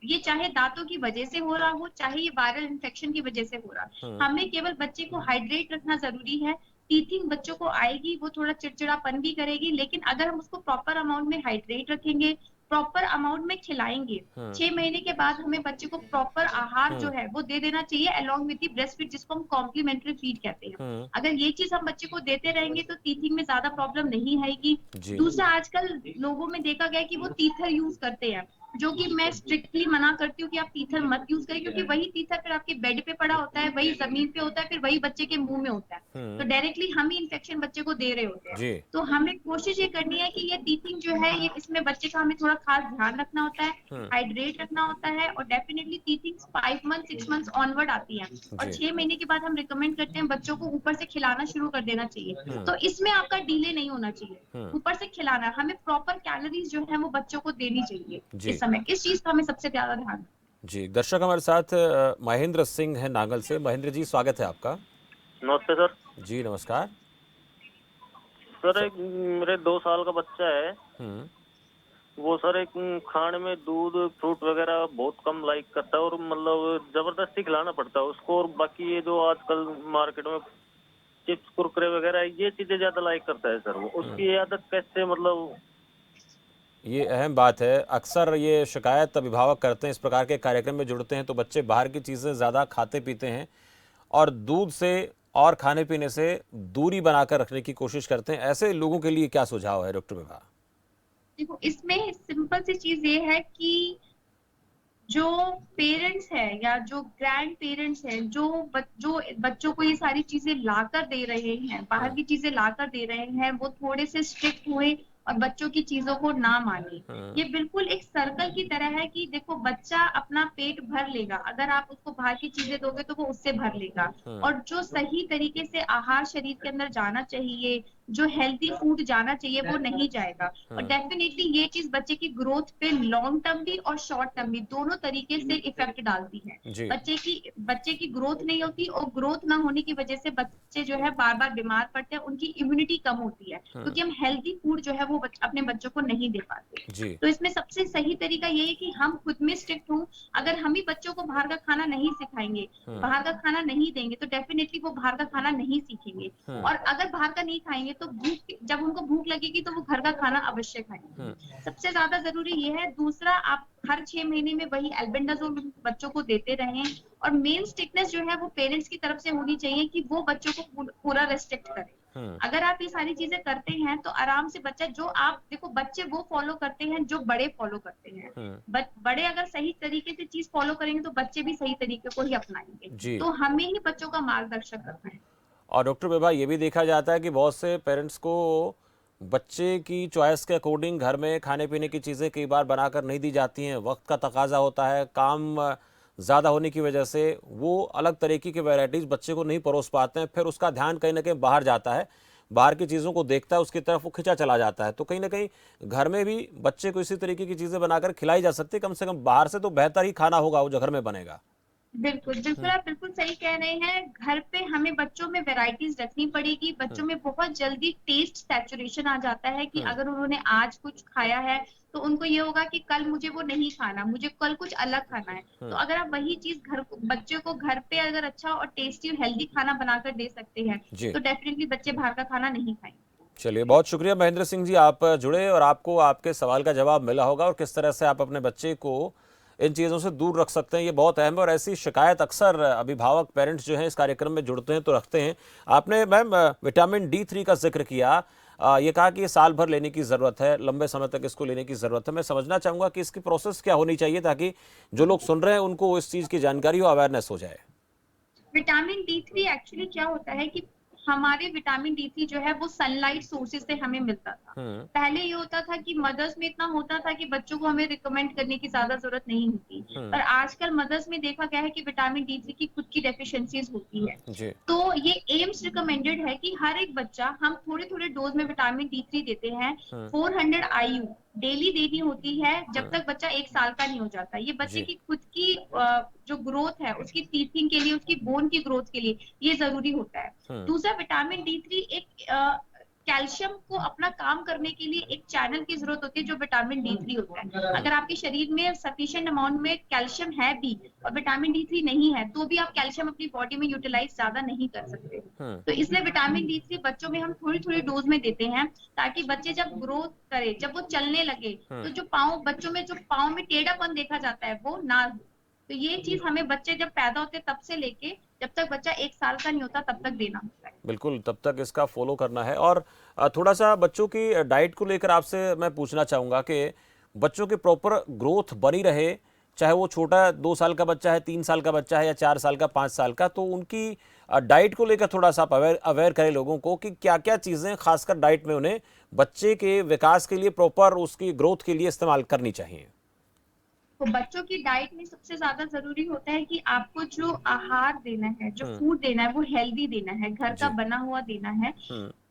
ये चाहे दांतों की वजह से हो रहा हो, चाहे ये वायरल इन्फेक्शन की वजह से हो रहा, हमें केवल बच्चे को हाइड्रेट रखना जरूरी है। टीथिंग बच्चों को आएगी, वो थोड़ा चिड़चिड़ापन भी करेगी, लेकिन अगर हम उसको प्रॉपर अमाउंट में हाइड्रेट रखेंगे, प्रॉपर अमाउंट में खिलाएंगे, 6 महीने के बाद हमें बच्चे को प्रॉपर आहार जो है वो दे देना चाहिए, along with the breast feed, जिसको हम कॉम्प्लीमेंट्री फीड कहते हैं। अगर ये चीज हम बच्चे को देते रहेंगे तो टीथिंग में ज्यादा प्रॉब्लम नहीं आएगी। दूसरा, आजकल लोगों में देखा गया कि वो टीथर यूज करते हैं, जो कि मैं स्ट्रिक्टली मना करती हूँ कि आप टीथर मत यूज करें, क्योंकि वही टीथर फिर आपके बेड पे पड़ा होता है, वही जमीन पे होता है, फिर वही बच्चे के मुंह में होता है, तो डायरेक्टली हम ही इन्फेक्शन बच्चे को दे रहे होते हैं। तो हमें कोशिश ये करनी है कि ये टीथिंग जो है, ये इसमें बच्चे का हमें थोड़ा खास ध्यान रखना होता है, हाइड्रेट रखना होता है। और definitely teething 5 month 6 month onward आती है, और 6 महीने के बाद हम रिकमेंड करते हैं बच्चों को ऊपर से खिलाना शुरू कर देना चाहिए। तो इसमें आपका डिले नहीं होना चाहिए, ऊपर से खिलाना, हमें प्रॉपर कैलोरीज जो है वो बच्चों को देनी चाहिए इस समय। इस चीज का हमें सबसे ज्यादा ध्यान। जी, दर्शक हमारे साथ महेंद्र सिंह है नांगल से। महेंद्र जी, स्वागत है आपका। नमस्ते सर। जी नमस्कार सर, एक मेरे 2 साल का बच्चा है, वो सर एक खाने में दूध फ्रूट वगैरह बहुत कम लाइक करता है, और मतलब जबरदस्ती खिलाना पड़ता है उसको। और बाकी ये जो आजकल मार्केट में चिप्स कुरकुरे वगैरह ये चीजें ज्यादा लाइक करता है सर। वो उसकी आदत कैसे, मतलब ये अहम बात है। अक्सर ये शिकायत अभिभावक करते हैं, इस प्रकार के कार्यक्रम में जुड़ते हैं तो बच्चे बाहर की चीज़ें ज़्यादा खाते पीते हैं और दूध से और खाने पीने से दूरी बनाकर रखने की कोशिश करते हैं। ऐसे लोगों के लिए क्या सुझाव है डॉक्टर विभा? देखो, इसमें सिंपल सी चीज ये है कि जो पेरेंट्स हैं या जो ग्रैंड पेरेंट्स हैं, जो बच्चों को ये सारी चीजें लाकर दे रहे हैं, बाहर की चीजें लाकर दे रहे हैं, वो थोड़े से स्ट्रिक्ट हुए और बच्चों की चीजों को ना माने। ये बिल्कुल एक सर्कल की तरह है कि देखो, बच्चा अपना पेट भर लेगा, अगर आप उसको बाहर की चीजें दोगे तो वो उससे भर लेगा। और जो सही तरीके से आहार शरीर के अंदर जाना चाहिए, जो हेल्दी फूड जाना चाहिए, वो नहीं जाएगा। और डेफिनेटली ये चीज बच्चे की ग्रोथ पे लॉन्ग टर्म भी और शॉर्ट टर्म भी दोनों तरीके से इफेक्ट डालती है। बच्चे की ग्रोथ नहीं होती, और ग्रोथ ना होने की वजह से बच्चे जो है बार बार बीमार पड़ते हैं, उनकी इम्यूनिटी कम होती है, क्योंकि हम हेल्दी फूड जो है वो अपने बच्चों को नहीं दे पाते। तो इसमें सबसे सही तरीका ये है कि हम खुद में स्ट्रिक्ट हों। अगर हम ही बच्चों को बाहर का खाना नहीं सिखाएंगे, बाहर का खाना नहीं देंगे, तो डेफिनेटली वो बाहर का खाना नहीं सीखेंगे। और अगर बाहर का नहीं खाएंगे तो जब उनको भूख लगेगी तो वो घर का खाना अवश्य खाएंगे। सबसे ज्यादा जरूरी ये है। दूसरा, आप हर 6 महीने में वही एल्बेंडाजोल बच्चों को देते रहें। और मेन स्ट्रिक्टनेस जो है वो पेरेंट्स की तरफ से होनी चाहिए कि वो बच्चों को पूरा रेस्ट्रिक्ट करें। अगर आप ये सारी चीजें करते हैं तो आराम से बच्चा, जो आप देखो, बच्चे वो फॉलो करते हैं जो बड़े फॉलो करते हैं। बड़े अगर सही तरीके से चीज फॉलो करेंगे तो बच्चे भी सही तरीके को ही अपनाएंगे। तो हमें ही बच्चों का मार्गदर्शन करना है। और डॉक्टर विभा, ये भी देखा जाता है कि बहुत से पेरेंट्स को बच्चे की चॉइस के अकॉर्डिंग घर में खाने पीने की चीज़ें कई बार बनाकर नहीं दी जाती हैं। वक्त का तकाजा होता है, काम ज़्यादा होने की वजह से वो अलग तरीके की वैरायटीज़ बच्चे को नहीं परोस पाते हैं, फिर उसका ध्यान कहीं ना कहीं बाहर जाता है, बाहर की चीज़ों को देखता है, उसकी तरफ वो खिंचा चला जाता है। तो कहीं ना कहीं घर में भी बच्चे को इसी तरीके की चीज़ें बनाकर खिलाई जा सकती है, कम से कम बाहर से तो बेहतर ही खाना होगा वो जो घर में बनेगा। बिल्कुल बिल्कुल, आप बिल्कुल सही कह रहे हैं। घर पे हमें बच्चों में वैरायटीज रखनी पड़ेगी। बच्चों में बहुत जल्दी टेस्ट सैचुरेशन आ जाता है कि अगर उन्होंने आज कुछ खाया है तो उनको ये होगा कि कल मुझे वो नहीं खाना, मुझे कल कुछ अलग खाना है। तो अगर आप वही चीज बच्चे को घर पे अगर अच्छा और टेस्टी और हेल्दी खाना बनाकर दे सकते हैं जी तो डेफिनेटली बच्चे बाहर का खाना नहीं खाएंगे। चलिए, बहुत शुक्रिया महेंद्र सिंह जी, आप जुड़े और आपको आपके सवाल का जवाब मिला होगा और किस तरह से आप अपने बच्चे को इन चीज़ों से दूर रख सकते हैं, ये बहुत अहम है। और ऐसी शिकायत अक्सर अभिभावक पेरेंट्स जो हैं इस कार्यक्रम में जुड़ते हैं तो रखते हैं। आपने मैम विटामिन D3 का जिक्र किया, ये कहा कि ये साल भर लेने की ज़रूरत है, लंबे समय तक इसको लेने की ज़रूरत है। मैं समझना चाहूँगा कि इसकी प्रोसेस क्या होनी चाहिए ताकि जो लोग सुन रहे हैं उनको इस चीज़ की जानकारी हो, अवेयरनेस हो जाए। विटामिन D3 एक्चुअली क्या होता है कि हमारे विटामिन D3 जो है वो सनलाइट सोर्सेज से हमें मिलता था। पहले ये होता था कि मदर्स में इतना होता था कि बच्चों को हमें रिकमेंड करने की ज्यादा जरूरत नहीं होती, पर आजकल मदर्स में देखा गया है कि विटामिन D3 की खुद की डेफिशिएंसीज होती है। जी तो ये एम्स रिकमेंडेड है कि हर एक बच्चा, हम थोड़े थोड़े डोज में विटामिन D3 देते हैं। 400 IU डेली देनी होती है जब तक बच्चा 1 साल का नहीं हो जाता। ये बच्चे जी की खुद की जो ग्रोथ है, उसकी टीथिंग के लिए, उसकी बोन की ग्रोथ के लिए ये जरूरी होता है। दूसरा, विटामिन D3 एक कैल्शियम को अपना काम करने के लिए एक चैनल की जरूरत होती है जो विटामिन D3 होता है। अगर आपके शरीर में सफिशिएंट अमाउंट में कैल्शियम है भी और विटामिन D3 नहीं है तो भी आप कैल्शियम अपनी बॉडी में यूटिलाइज ज्यादा नहीं कर सकते। तो इसलिए विटामिन D3 बच्चों में हम थोड़ी थोड़ी डोज में देते हैं ताकि बच्चे जब ग्रोथ करे, जब वो चलने लगे तो जो बच्चों में जो पाँव में टेढ़ापन देखा जाता है वो ना हो। तो ये चीज हमें बच्चे जब पैदा होते तब से लेके जब तक बच्चा 1 साल का नहीं होता तब तक देना होता है। बिल्कुल, तब तक इसका फॉलो करना है। और थोड़ा सा बच्चों की डाइट को लेकर आपसे मैं पूछना चाहूँगा कि बच्चों की प्रॉपर ग्रोथ बनी रहे, चाहे वो छोटा 2 साल का बच्चा है, 3 साल का बच्चा है या 4 साल का, 5 साल का, तो उनकी डाइट को लेकर थोड़ा सा आप अवेयर करें लोगों को कि क्या क्या चीज़ें खासकर डाइट में उन्हें बच्चे के विकास के लिए, प्रॉपर उसकी ग्रोथ के लिए इस्तेमाल करनी चाहिए। तो बच्चों की डाइट में सबसे ज्यादा जरूरी होता है कि आपको जो आहार देना है, जो फूड देना है वो हेल्दी देना है, घर का बना हुआ देना है।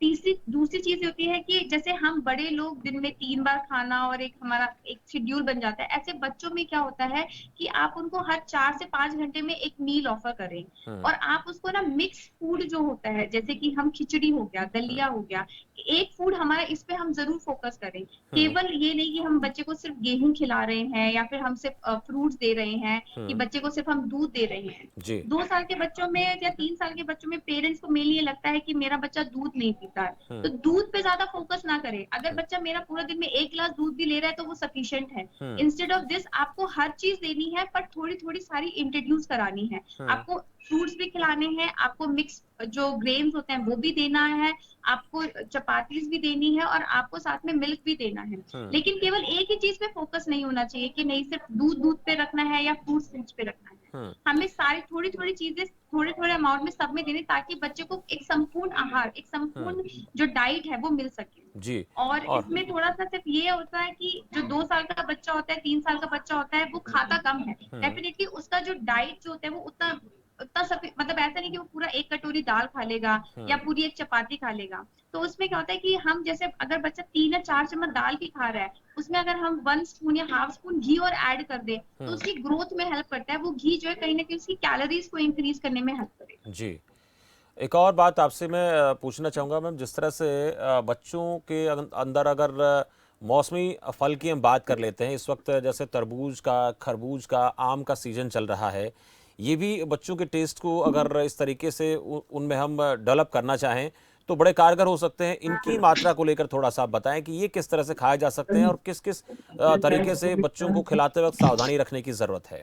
दूसरी चीज होती है कि जैसे हम बड़े लोग दिन में 3 बार खाना और हमारा एक शेड्यूल बन जाता है, ऐसे बच्चों में क्या होता है कि आप उनको हर 4 से 5 घंटे में एक मील ऑफर करें और आप उसको ना मिक्स फूड जो होता है, जैसे कि हम खिचड़ी हो गया, दलिया हो गया, एक फूड हमारा, इस पे हम जरूर फोकस करें। केवल ये नहीं कि हम बच्चे को सिर्फ गेहूं खिला रहे हैं या फिर हम सिर्फ फ्रूट्स दे रहे हैं, कि बच्चे को सिर्फ हम दूध दे रहे हैं। 2 साल के बच्चों में या 3 साल के बच्चों में पेरेंट्स को मेनली ये लगता है कि मेरा बच्चा दूध नहीं पीता है, तो दूध पे ज्यादा फोकस ना करें। अगर बच्चा मेरा पूरा दिन में 1 गिलास दूध भी ले रहा है तो वो सफिशिएंट है। इंस्टेड ऑफ दिस आपको हर चीज देनी है पर थोड़ी थोड़ी सारी इंट्रोड्यूस करानी है। आपको फ्रूट्स भी खिलाने हैं, आपको मिक्स जो ग्रेन्स होते हैं वो भी देना है, आपको चपातीज भी देनी है और आपको साथ में मिल्क भी देना है। लेकिन केवल एक ही चीज पे फोकस नहीं होना चाहिए कि नहीं सिर्फ दूध पे रखना है या फ्रूट्स पे रखना है। हमें सारी थोड़ी थोड़ी चीजें थोड़े थोड़े अमाउंट में सब में देने, ताकि बच्चे को एक संपूर्ण आहार, एक संपूर्ण जो डाइट है वो मिल सके जी। और इसमें थोड़ा सा सिर्फ ये होता है कि जो 2 साल का बच्चा होता है, 3 साल का बच्चा होता है, वो खाता कम है। डेफिनेटली उसका जो डाइट जो होता है वो उतना मतलब ऐसा नहीं कि वो पूरा 1 कटोरी दाल खा लेगा या पूरी 1 चपाती खा लेगा। तो उसमें क्या होता है कि हम जैसे अगर बच्चा 3 या 4 चम्मच दाल भी खा रहा है, उसमें अगर हम 1 स्पून या हाफ स्पून घी और ऐड कर दे तो उसकी ग्रोथ में हेल्प करता है। वो घी जो है कहीं ना कहीं उसकी कैलोरीज को इंक्रीज करने में हेल्प करेगा जी। एक और बात आपसे मैं पूछना चाहूँगा मैम, जिस तरह से बच्चों के अंदर अगर मौसमी फल की हम बात कर लेते हैं, इस वक्त जैसे तरबूज का, खरबूज का, आम का सीजन चल रहा है, ये भी बच्चों के टेस्ट को अगर इस तरीके से उनमें हम डेवलप करना चाहें तो बड़े कारगर हो सकते हैं। इनकी मात्रा को लेकर थोड़ा सा आप बताएं कि ये किस तरह से खाए जा सकते हैं और किस किस तरीके से बच्चों को खिलाते वक्त सावधानी रखने की जरूरत है।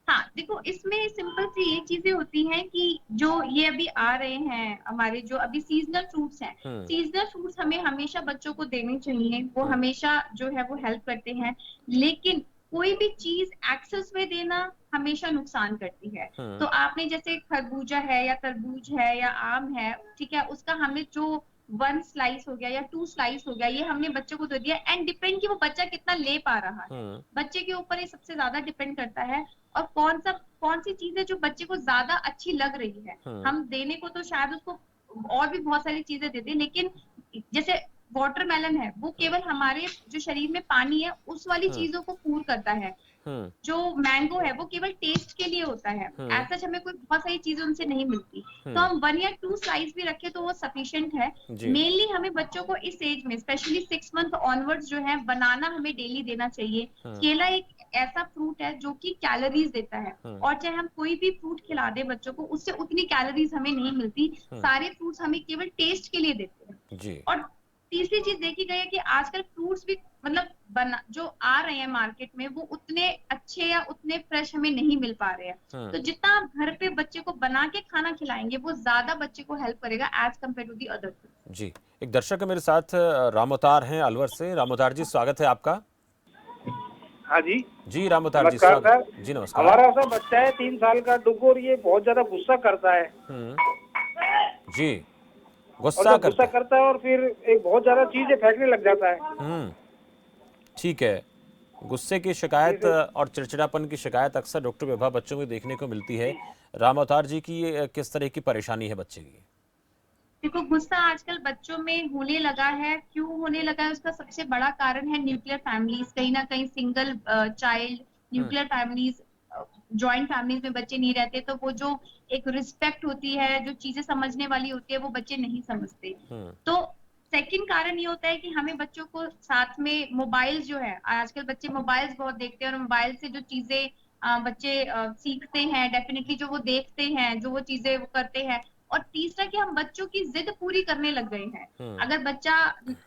हाँ देखो, इसमें सिंपल सी ये चीजें होती हैं कि जो ये अभी आ रहे हैं हमारे जो अभी सीजनल फ्रूट्स हैं, सीजनल फ्रूट्स हमें हमेशा बच्चों को देने चाहिए, वो हमेशा जो है वो हेल्प करते हैं। लेकिन कोई भी चीज एक्सेस में देना हमेशा नुकसान करती है। तो आपने जैसे खरबूजा है या तरबूज है या आम है, ठीक है, उसका हमें जो 1 स्लाइस हो गया या 2 स्लाइस हो गया, ये हमने बच्चों को दे दिया। एंड डिपेंड कि वो बच्चा कितना ले पा रहा है, बच्चे के ऊपर ये सबसे ज्यादा डिपेंड करता है। और कौन सी चीज है जो बच्चे को ज्यादा अच्छी लग रही है। हम देने को तो शायद उसको और भी बहुत सारी चीजें देते हैं, लेकिन जैसे वाटरमेलन है, वो केवल हमारे जो शरीर में पानी है उस वाली चीजों को पूर्ण करता है। जो मैंगो है वो केवल टेस्ट के लिए होता है, ऐसा हमें कोई बहुत सारी चीजें उनसे नहीं मिलती। तो हम 1 या 2 स्लाइस भी रखें तो वो सफिशिएंट है। मेनली हमें बच्चों को इस एज में स्पेशली 6 मंथ ऑनवर्ड्स जो है बनाना हमें डेली देना चाहिए। केला एक ऐसा फ्रूट है जो कि कैलोरीज देता है, और चाहे हम कोई भी फ्रूट खिला दे बच्चों को, उससे उतनी कैलोरीज हमें नहीं मिलती। सारे फ्रूट्स हमें केवल टेस्ट के लिए देते हैं। और तीसरी चीज देखी गई है कि आजकल फ्रूट्स भी मतलब जो आ रहे हैं मार्केट में वो उतने अच्छे या उतने फ्रेश हमें नहीं मिल पा रहे हैं। तो जितना आप घर पे बच्चे को बना के खाना खिलाएंगे वो ज्यादा बच्चे को हेल्प करेगा as compared to the other. जी, एक दर्शक है मेरे साथ, रामोतार हैं अलवर से। रामोतार जी, स्वागत है आपका। हाँ जी जी रामोतार जी, नमस्कार स्वागत। सर। जी नमस्कार। हमारा सा बच्चा है 3 साल का डुगू, और ये बहुत ज्यादा गुस्सा करता है। जी, और गुस्सा जब गुस्सा करता है और फिर एक बहुत ज्यादा चीजें फेंकने लग जाता है। ठीक है। गुस्से की शिकायत और चिड़चिड़ापन की शिकायत अक्सर डॉक्टर विभा बच्चों में देखने को मिलती है। रामोतार जी की ये किस तरह की परेशानी है बच्चे की? देखो, गुस्सा आजकल बच्चों में होने लगा है। क्यों होने लगा है उसका सबसे बड़ा कारण है न्यूक्लियर फैमिलीज। कहीं ना कहीं single child nuclear families, joint families में बच्चे नहीं रहते, तो वो जो एक रिस्पेक्ट होती है, जो चीजें समझने वाली होती है, वो बच्चे नहीं समझते। तो सेकंड कारण ये होता है कि हमें बच्चों को साथ में मोबाइल जो है, आजकल बच्चे मोबाइल्स बहुत देखते हैं, और मोबाइल से जो चीजें बच्चे सीखते हैं, डेफिनेटली जो वो देखते हैं, जो वो चीजें वो करते हैं। और तीसरा कि हम बच्चों की जिद पूरी करने लग गए हैं। अगर बच्चा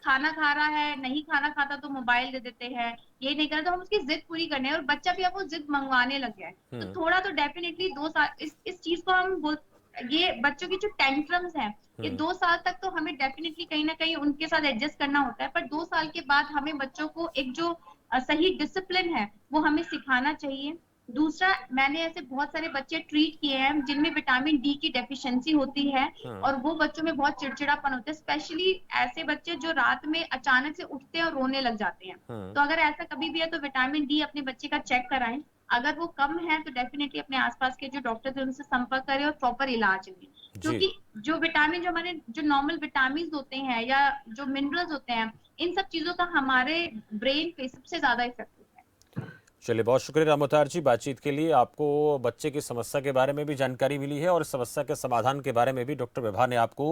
खाना खा रहा है, नहीं खाना खाता तो मोबाइल दे देते हैं, ये नहीं कर तो हम उसकी जिद पूरी करने हैं, और बच्चा भी अब वो जिद मंगवाने लग गया है। तो थोड़ा तो डेफिनेटली 2 साल इस चीज को हम ये बच्चों की जो टेंट्रम्स हैं, ये 2 साल तक तो हमें डेफिनेटली कहीं ना कहीं उनके साथ एडजस्ट करना होता है। पर 2 साल के बाद हमें बच्चों को एक जो सही डिसिप्लिन है वो हमें सिखाना चाहिए। दूसरा, मैंने ऐसे बहुत सारे बच्चे ट्रीट किए हैं जिनमें विटामिन डी की डेफिशिएंसी होती है, और वो बच्चों में बहुत चिड़चिड़ापन होता है। स्पेशली ऐसे बच्चे जो रात में अचानक से उठते हैं और रोने लग जाते हैं। तो अगर ऐसा कभी भी है तो विटामिन डी अपने बच्चे का चेक कराएं। अगर वो कम है तो डेफिनेटली अपने आसपास के जो डॉक्टर थे उनसे संपर्क करें और प्रॉपर इलाज लें। क्योंकि जो विटामिन, जो हमारे जो नॉर्मल विटामिन होते हैं या जो मिनरल्स होते हैं, इन सब चीजों का हमारे ब्रेन पे सबसे ज्यादा इफेक्ट होता है। चलिए, बहुत शुक्रिया रामोतार जी बातचीत के लिए। आपको बच्चे की समस्या के बारे में भी जानकारी मिली है और इस समस्या के समाधान के बारे में भी डॉक्टर विभा ने आपको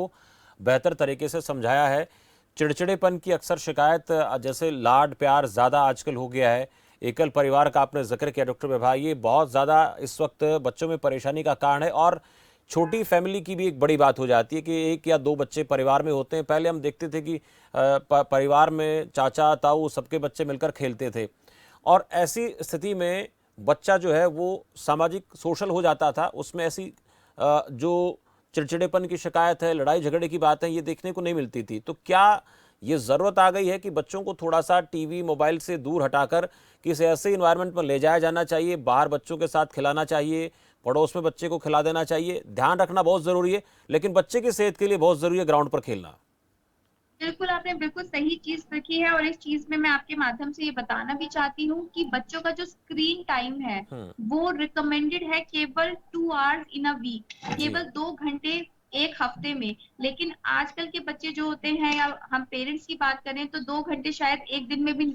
बेहतर तरीके से समझाया है। चिड़चिड़ेपन की अक्सर शिकायत, जैसे लाड प्यार ज़्यादा आजकल हो गया है, एकल परिवार का आपने जिक्र किया डॉक्टर विभा, ये बहुत ज़्यादा इस वक्त बच्चों में परेशानी का कारण है। और छोटी फैमिली की भी एक बड़ी बात हो जाती है कि 1 या 2 बच्चे परिवार में होते हैं। पहले हम देखते थे कि परिवार में चाचा ताऊ सबके बच्चे मिलकर खेलते थे, और ऐसी स्थिति में बच्चा जो है वो सामाजिक सोशल हो जाता था। उसमें ऐसी जो चिड़चिड़ेपन की शिकायत है, लड़ाई झगड़े की बात है, ये देखने को नहीं मिलती थी। तो क्या ये ज़रूरत आ गई है कि बच्चों को थोड़ा सा टीवी मोबाइल से दूर हटाकर किसी ऐसे इन्वायरमेंट में ले जाया जाना चाहिए, बाहर बच्चों के साथ खिलाना चाहिए, पड़ोस में बच्चे को खिला देना चाहिए? ध्यान रखना बहुत ज़रूरी है, लेकिन बच्चे की सेहत के लिए बहुत ज़रूरी है ग्राउंड पर खेलना। बिल्कुल, आपने बिल्कुल सही चीज रखी है, और इस चीज में मैं आपके माध्यम से ये बताना भी चाहती हूँ कि बच्चों का जो स्क्रीन टाइम है वो रिकमेंडेड है केवल 2 आवर्स इन अ वीक, केवल 2 घंटे एक हफ्ते में। लेकिन आजकल के बच्चे जो होते हैं, या हम पेरेंट्स की बात करें तो 2 घंटे शायद एक दिन में भी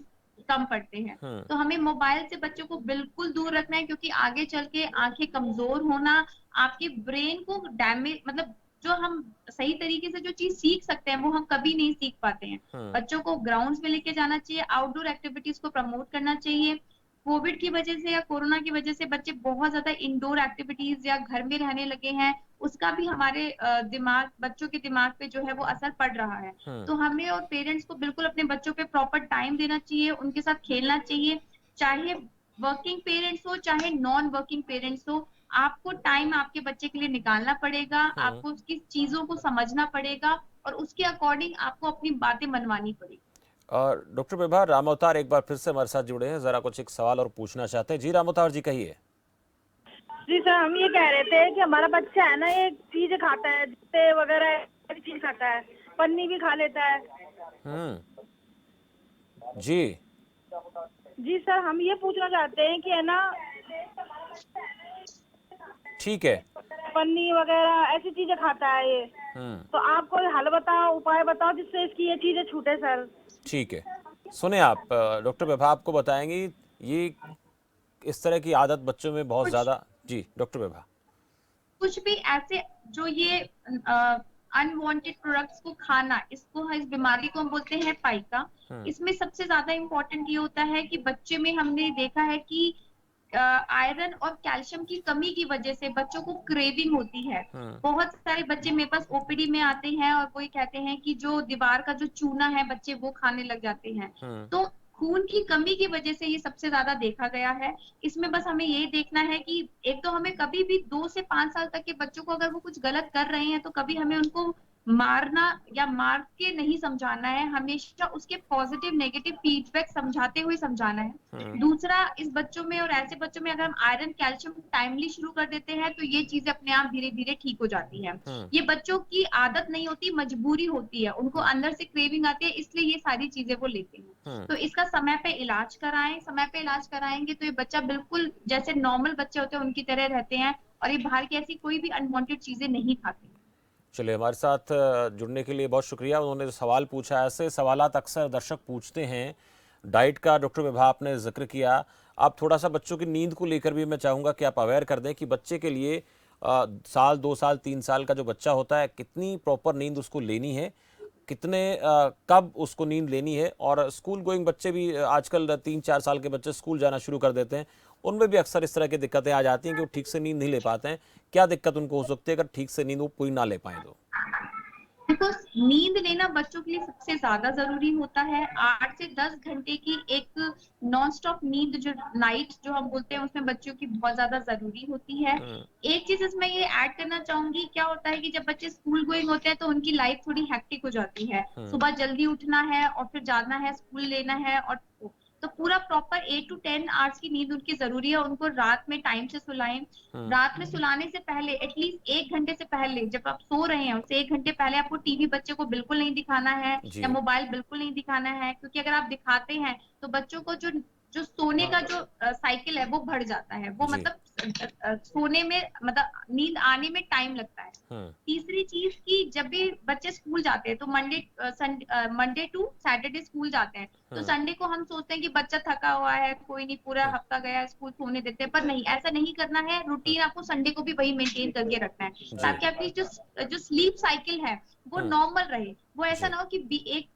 कम पड़ते हैं। तो हमें मोबाइल से बच्चों को बिल्कुल दूर रखना है, क्योंकि आगे चल के आंखें कमजोर होना, आपके ब्रेन को डैमेज, मतलब जो हम सही तरीके से जो चीज सीख सकते हैं वो हम कभी नहीं सीख पाते हैं। बच्चों को ग्राउंड्स में लेके जाना चाहिए, आउटडोर एक्टिविटीज को प्रमोट करना चाहिए। कोविड की वजह से या कोरोना की वजह से बच्चे बहुत ज्यादा इंडोर एक्टिविटीज या घर में रहने लगे हैं, उसका भी हमारे बच्चों के दिमाग पे जो है वो असर पड़ रहा है। तो हमें और पेरेंट्स को बिल्कुल अपने बच्चों पे प्रॉपर टाइम देना चाहिए, उनके साथ खेलना चाहिए। चाहे वर्किंग पेरेंट्स हो चाहे नॉन वर्किंग पेरेंट्स हो, आपको टाइम आपके बच्चे के लिए निकालना पड़ेगा, आपको उसकी चीजों को समझना पड़ेगा, और उसके अकॉर्डिंग आपको अपनी बातें मनवानी पड़ेगी। और डॉक्टर विभा, रामोतार एक बार फिर से हमारे साथ जुड़े हैं, जरा कुछ एक सवाल और पूछना चाहते हैं। जी रामोतार जी, कहिए। जी सर, हम ये कह रहे थे कि हमारा बच्चा है ना, ये चीज खाता है, जूते वगैरह चीज खाता है, पन्नी भी खा लेता है। जी जी सर, हम ये पूछना चाहते हैं कि है ना, ठीक है। पन्नी वगैरह ऐसी चीजें खाता है ये, तो आप कोई हल बताओ, उपाय बताओ जिससे इसकी ये चीजें छूटे सर। ठीक है, सुने आप, डॉक्टर विभा आपको बताएंगी ये इस तरह की आदत बच्चों में बहुत ज्यादा। जी डॉक्टर विभा। कुछ भी ऐसे जो ये अनवांटेड प्रोडक्ट्स को खाना, इस बीमारी को हम बोलते हैं पाइका। इसमें सबसे ज्यादा इम्पोर्टेंट ये होता है कि बच्चे में हमने देखा है कि आयरन और कैल्शियम की कमी की वजह से बच्चों को क्रेविंग होती है। बहुत सारे बच्चे मेरे पास ओपीडी में आते हैं और वो कहते हैं कि जो दीवार का जो चूना है बच्चे वो खाने लग जाते हैं। तो खून की कमी की वजह से ये सबसे ज्यादा देखा गया है। इसमें बस हमें ये देखना है कि एक तो हमें कभी भी 2 से 5 साल तक के बच्चों को अगर वो कुछ गलत कर रहे हैं तो कभी हमें उनको मारना या मार के नहीं समझाना है, हमेशा उसके पॉजिटिव नेगेटिव फीडबैक समझाते हुए समझाना है। दूसरा, इस बच्चों में और ऐसे बच्चों में अगर हम आयरन कैल्शियम टाइमली शुरू कर देते हैं तो ये चीजें अपने आप धीरे धीरे ठीक हो जाती है। ये बच्चों की आदत नहीं होती, मजबूरी होती है, उनको अंदर से क्रेविंग आती है, इसलिए ये सारी चीजें वो लेते हैं। तो इसका समय पे इलाज कराएं, समय पे इलाज कराएंगे तो ये बच्चा बिल्कुल जैसे नॉर्मल बच्चे होते हैं उनकी तरह रहते हैं और ये बाहर की ऐसी कोई भी अनवांटेड चीजें नहीं खाते। चलिए, हमारे साथ जुड़ने के लिए बहुत शुक्रिया। उन्होंने जो सवाल पूछा, ऐसे सवालात अक्सर दर्शक पूछते हैं। डाइट का डॉक्टर विभा आपने जिक्र किया, आप थोड़ा सा बच्चों की नींद को लेकर भी मैं चाहूँगा कि आप अवेयर कर दें कि बच्चे के लिए साल 2 साल 3 साल का जो बच्चा होता है कितनी प्रॉपर नींद उसको लेनी है, कितने कब उसको नींद लेनी है। और स्कूल गोइंग बच्चे भी आजकल 3-4 साल के बच्चे स्कूल जाना शुरू कर देते हैं, उनमें भी अक्सर इस तरह की दिक्कतें आ जाती हैं कि वो ठीक से नींद नहीं ले पाते हैं। क्या दिक्कत उनको हो सकती है अगर ठीक से नींद वो पूरी ना ले पाए तो? देखो, नींद लेना बच्चों के लिए सबसे ज्यादा जरूरी होता है। 8 से 10 घंटे की एक नॉन स्टॉप नींद जो नाइट जो हम बोलते हैं उसमें बच्चों की बहुत ज्यादा जरूरी होती है। एक चीज इसमें ये ऐड करना चाहूंगी, क्या होता है कि जब बच्चे स्कूल गोइंग होते हैं तो उनकी लाइफ थोड़ी हेक्टिक हो जाती है। सुबह जल्दी उठना है और फिर जाना है, स्कूल लेना है, और तो पूरा प्रॉपर 8 to 10 आवर्स की नींद उनकी जरूरी है। उनको रात में टाइम से सुलाएं। रात में सुलाने से पहले एटलीस्ट 1 घंटे से पहले, जब आप सो रहे हैं उससे 1 घंटे पहले आपको टीवी बच्चे को बिल्कुल नहीं दिखाना है या मोबाइल बिल्कुल नहीं दिखाना है, क्योंकि अगर आप दिखाते हैं तो बच्चों को जो सोने का जो साइकिल है वो बढ़ जाता है। वो मतलब सोने में, मतलब नींद आने में टाइम लगता है। तीसरी चीज कि जब भी बच्चे स्कूल जाते हैं तो मंडे टू सैटरडे स्कूल जाते हैं, तो संडे को हम सोचते हैं कि बच्चा थका हुआ है, कोई नहीं, पूरा हफ्ता गया स्कूल, सोने देते हैं। पर नहीं, ऐसा नहीं करना है। रूटीन आपको संडे को भी वही मेंटेन करके रखना है ताकि आपकी जो स्लीप साइकिल है वो नॉर्मल रहे। वो ऐसा ना हो कि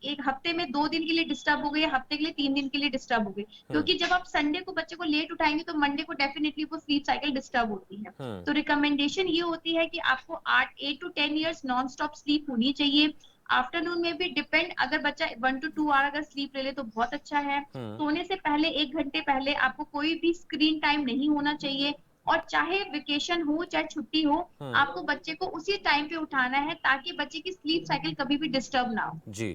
एक हफ्ते में 2 दिन के लिए डिस्टर्ब हो गई, हफ्ते के लिए 3 दिन के लिए डिस्टर्ब हो गई, क्योंकि जब आप संडे को बच्चे को लेट उठाएंगे तो मंडे को डेफिनेटली वो स्लीप साइकिल डिस्टर्ब होती है। तो रिकमेंडेशन ये होती है कि आपको 8 to 10 years non stop sleep होनी चाहिए। आफ्टरनून में भी डिपेंड, अगर बच्चा 1 to 2 आवर अगर स्लीप ले ले तो बहुत अच्छा है। सोने से पहले 1 घंटे पहले आपको कोई भी स्क्रीन टाइम नहीं होना चाहिए, और चाहे वेकेशन हो चाहे छुट्टी हो, आपको बच्चे को उसी टाइम पे उठाना है ताकि बच्चे की स्लीप साइकिल कभी भी डिस्टर्ब ना हो। जी,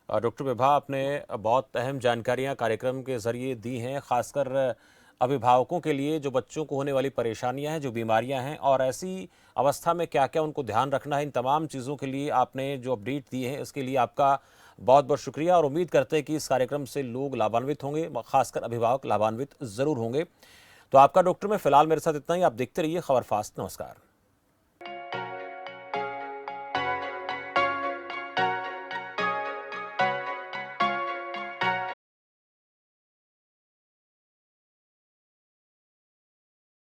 डॉक्टर विभा आपने बहुत अहम जानकारियां कार्यक्रम के जरिए दी हैं, खासकर अभिभावकों के लिए जो बच्चों को होने वाली परेशानियां हैं, जो बीमारियां हैं और ऐसी अवस्था में क्या क्या उनको ध्यान रखना है, इन तमाम चीज़ों के लिए आपने जो अपडेट दिए हैं इसके लिए आपका बहुत बहुत शुक्रिया। और उम्मीद करते हैं कि इस कार्यक्रम से लोग लाभान्वित होंगे, खासकर अभिभावक लाभान्वित ज़रूर होंगे। तो आपका डॉक्टर में फिलहाल मेरे साथ इतना ही। आप देखते रहिए खबर फास्ट। नमस्कार।